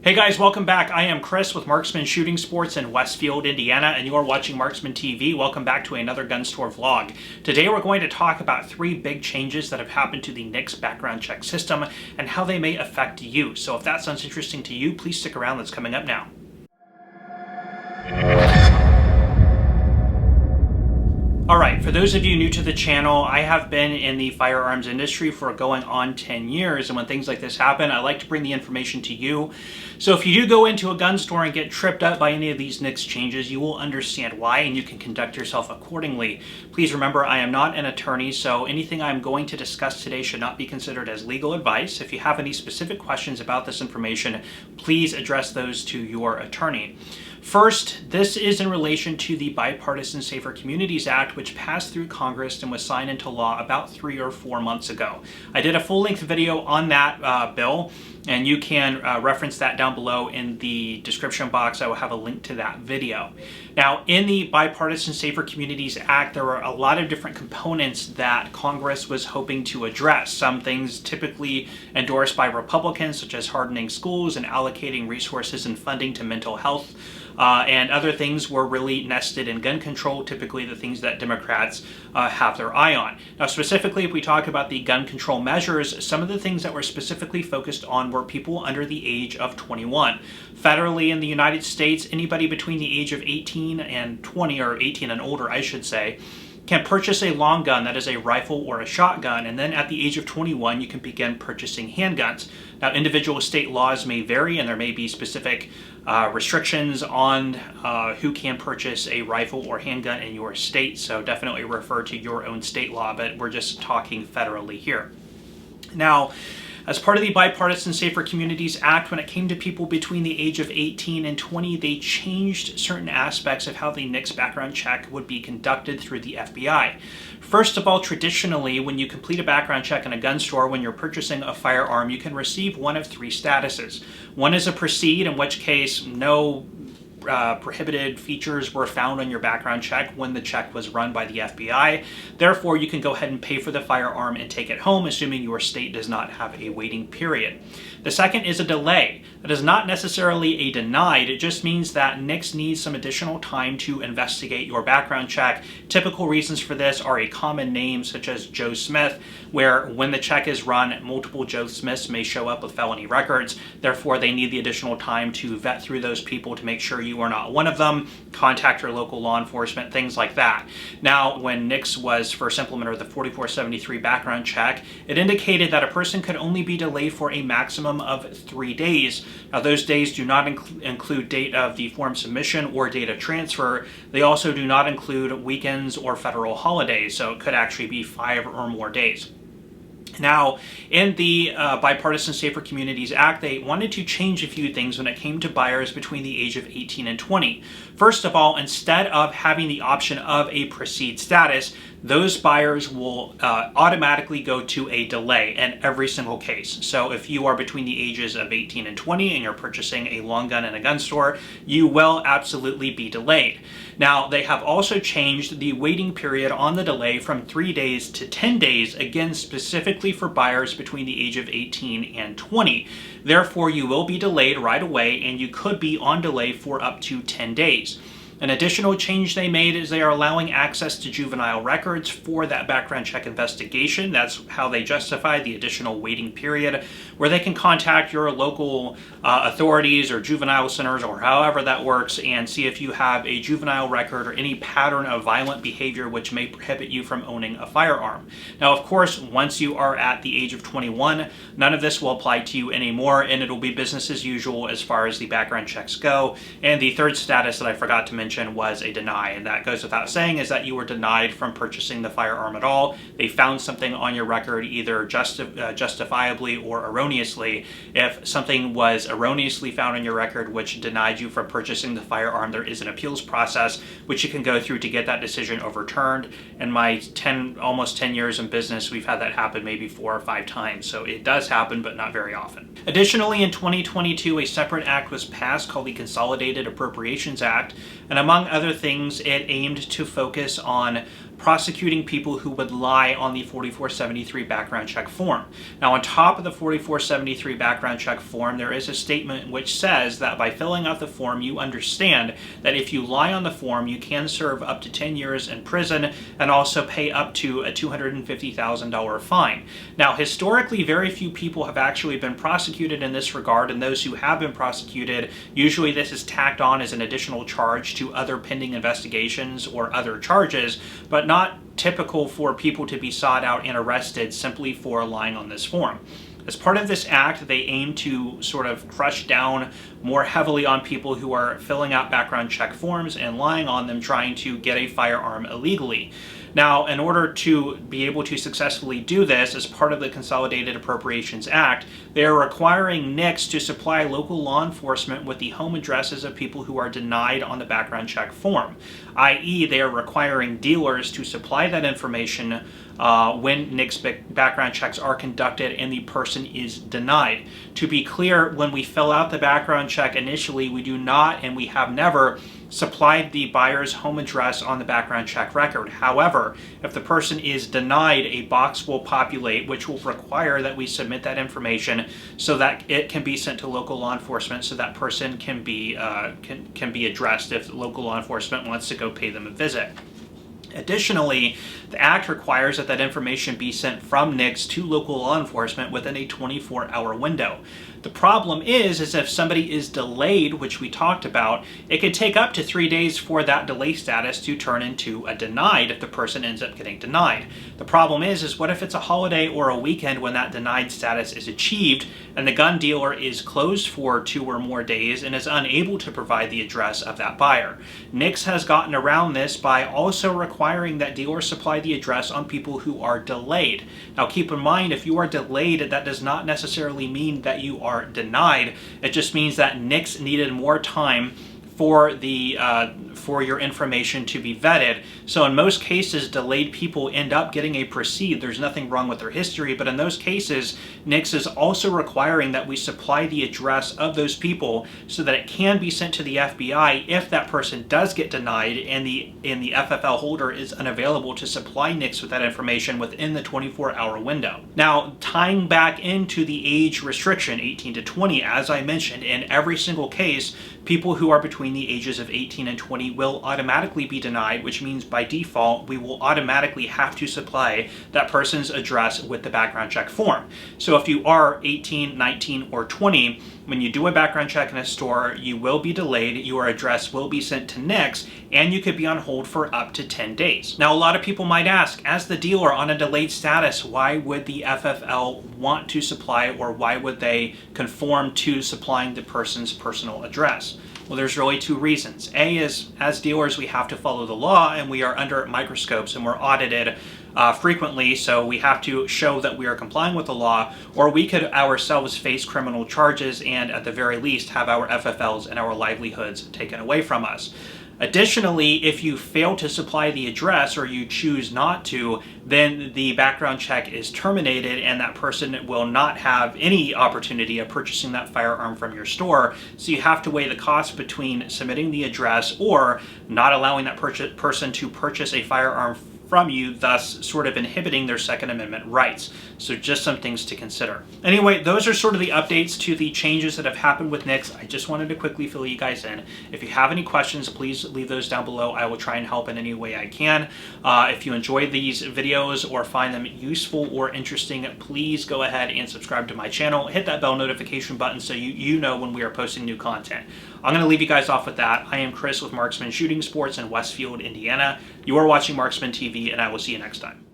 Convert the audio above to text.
Hey guys, welcome back. I am Chris with Marksman Shooting Sports in Westfield, Indiana, and you are watching Marksman TV. Welcome back to another gun store vlog. Today we're going to talk about 3 big changes that have happened to the NICS background check system and how they may affect you. So if that sounds interesting to you, please stick around. That's coming up now. Alright, for those of you new to the channel, I have been in the firearms industry for going on 10 years, and when things like this happen, I like to bring the information to you. So if you do go into a gun store and get tripped up by any of these NICS changes, you will understand why and you can conduct yourself accordingly. Please remember, I am not an attorney, so anything I'm going to discuss today should not be considered as legal advice. If you have any specific questions about this information, please address those to your attorney. First, this is in relation to the Bipartisan Safer Communities Act, which passed through Congress and was signed into law about 3 or 4 months ago. I did a full-length video on that bill, and you can reference that down below in the description box. I will have a link to that video. Now, in the Bipartisan Safer Communities Act, there were a lot of different components that Congress was hoping to address. Some things typically endorsed by Republicans, such as hardening schools and allocating resources and funding to mental health. And other things were really nested in gun control, typically the things that Democrats have their eye on. Now, specifically, if we talk about the gun control measures, some of the things that were specifically focused on were people under the age of 21. Federally in the United States, anybody between the age of 18 and 20, or 18 and older, I should say, can purchase a long gun, that is a rifle or a shotgun, and then at the age of 21 you can begin purchasing handguns. Now, individual state laws may vary and there may be specific restrictions on who can purchase a rifle or handgun in your state, so definitely refer to your own state law, but we're just talking federally here. Now, as part of the Bipartisan Safer Communities Act, when it came to people between the age of 18 and 20, they changed certain aspects of how the NICS background check would be conducted through the FBI. First of all, traditionally, when you complete a background check in a gun store, when you're purchasing a firearm, you can receive one of 3 statuses. One is a proceed, in which case no prohibited features were found on your background check when the check was run by the FBI. Therefore, you can go ahead and pay for the firearm and take it home, assuming your state does not have a waiting period. The second is a delay. That is not necessarily a denied. It just means that NICS needs some additional time to investigate your background check. Typical reasons for this are a common name such as Joe Smith, where when the check is run, multiple Joe Smiths may show up with felony records. Therefore, they need the additional time to vet through those people to make sure you are not one of them, contact your local law enforcement, things like that. Now, when NICS was first implemented, the 4473 background check, it indicated that a person could only be delayed for a maximum of 3 days. Now, those days do not include date of the form submission or date of transfer. They also do not include weekends or federal holidays, so it could actually be 5 or more days. Now, in the Bipartisan Safer Communities Act, they wanted to change a few things when it came to buyers between the age of 18 and 20. First of all, instead of having the option of a proceed status, those buyers will automatically go to a delay in every single case. So if you are between the ages of 18 and 20 and you're purchasing a long gun in a gun store, you will absolutely be delayed. Now, they have also changed the waiting period on the delay from 3 days to 10 days, again, specifically for buyers between the age of 18 and 20. Therefore, you will be delayed right away, and you could be on delay for up to 10 days. An additional change they made is they are allowing access to juvenile records for that background check investigation. That's how they justify the additional waiting period, where they can contact your local authorities or juvenile centers or however that works and see if you have a juvenile record or any pattern of violent behavior which may prohibit you from owning a firearm. Now, of course, once you are at the age of 21, none of this will apply to you anymore, and it'll be business as usual as far as the background checks go. And the third status that I forgot to mention was a deny, and that goes without saying, is that you were denied from purchasing the firearm at all. They found something on your record either justifiably or erroneously. If something was erroneously found on your record which denied you from purchasing the firearm, there is an appeals process which you can go through to get that decision overturned. In my almost 10 years in business, we've had that happen maybe 4 or 5 times, so it does happen, but not very often. Additionally, in 2022, a separate act was passed called the Consolidated Appropriations Act, and among other things, it aimed to focus on prosecuting people who would lie on the 4473 background check form. Now, on top of the 4473 background check form, there is a statement which says that by filling out the form, you understand that if you lie on the form, you can serve up to 10 years in prison and also pay up to a $250,000 fine. Now, historically, very few people have actually been prosecuted in this regard, and those who have been prosecuted, usually this is tacked on as an additional charge to other pending investigations or other charges, but not typical for people to be sought out and arrested simply for lying on this form. As part of this act, they aim to sort of crush down more heavily on people who are filling out background check forms and lying on them, trying to get a firearm illegally. Now, in order to be able to successfully do this, as part of the Consolidated Appropriations Act, they are requiring NICS to supply local law enforcement with the home addresses of people who are denied on the background check form, i.e. they are requiring dealers to supply that information when NICS background checks are conducted and the person is denied. To be clear, when we fill out the background check initially, we do not and we have never supplied the buyer's home address on the background check record. However, if the person is denied, a box will populate which will require that we submit that information so that it can be sent to local law enforcement so that person can be addressed if local law enforcement wants to go pay them a visit. Additionally, the Act requires that that information be sent from NICS to local law enforcement within a 24-hour window. The problem is if somebody is delayed, which we talked about, it could take up to 3 days for that delay status to turn into a denied if the person ends up getting denied. The problem is what if it's a holiday or a weekend when that denied status is achieved and the gun dealer is closed for 2 or more days and is unable to provide the address of that buyer? NICS has gotten around this by also requiring that dealers supply the address on people who are delayed. Now, keep in mind, if you are delayed, that does not necessarily mean that you are denied. It just means that NICS needed more time for your information to be vetted. So in most cases, delayed people end up getting a proceed. There's nothing wrong with their history, but in those cases, NICS is also requiring that we supply the address of those people so that it can be sent to the FBI if that person does get denied and the FFL holder is unavailable to supply NICS with that information within the 24-hour window. Now, tying back into the age restriction, 18 to 20, as I mentioned, in every single case, people who are between the ages of 18 and 20 will automatically be denied, which means by default, we will automatically have to supply that person's address with the background check form. So if you are 18, 19, or 20, when you do a background check in a store, you will be delayed, your address will be sent to NICS, and you could be on hold for up to 10 days. Now, a lot of people might ask, as the dealer on a delayed status, why would the FFL want to supply, or why would they conform to supplying the person's personal address? Well, there's really 2 reasons. A is, as dealers, we have to follow the law, and we are under microscopes, and we're audited frequently, so we have to show that we are complying with the law, or we could ourselves face criminal charges and, at the very least, have our FFLs and our livelihoods taken away from us. Additionally, if you fail to supply the address or you choose not to, then the background check is terminated and that person will not have any opportunity of purchasing that firearm from your store. So you have to weigh the cost between submitting the address or not allowing that person to purchase a firearm from you, thus sort of inhibiting their Second Amendment rights. So just some things to consider. Anyway, those are sort of the updates to the changes that have happened with NICS. I just wanted to quickly fill you guys in. If you have any questions, please leave those down below. I will try and help in any way I can. If you enjoy these videos or find them useful or interesting, please go ahead and subscribe to my channel. Hit that bell notification button so you know when we are posting new content. I'm going to leave you guys off with that. I am Chris with Marksman Shooting Sports in Westfield, Indiana. You are watching Marksman TV, and I will see you next time.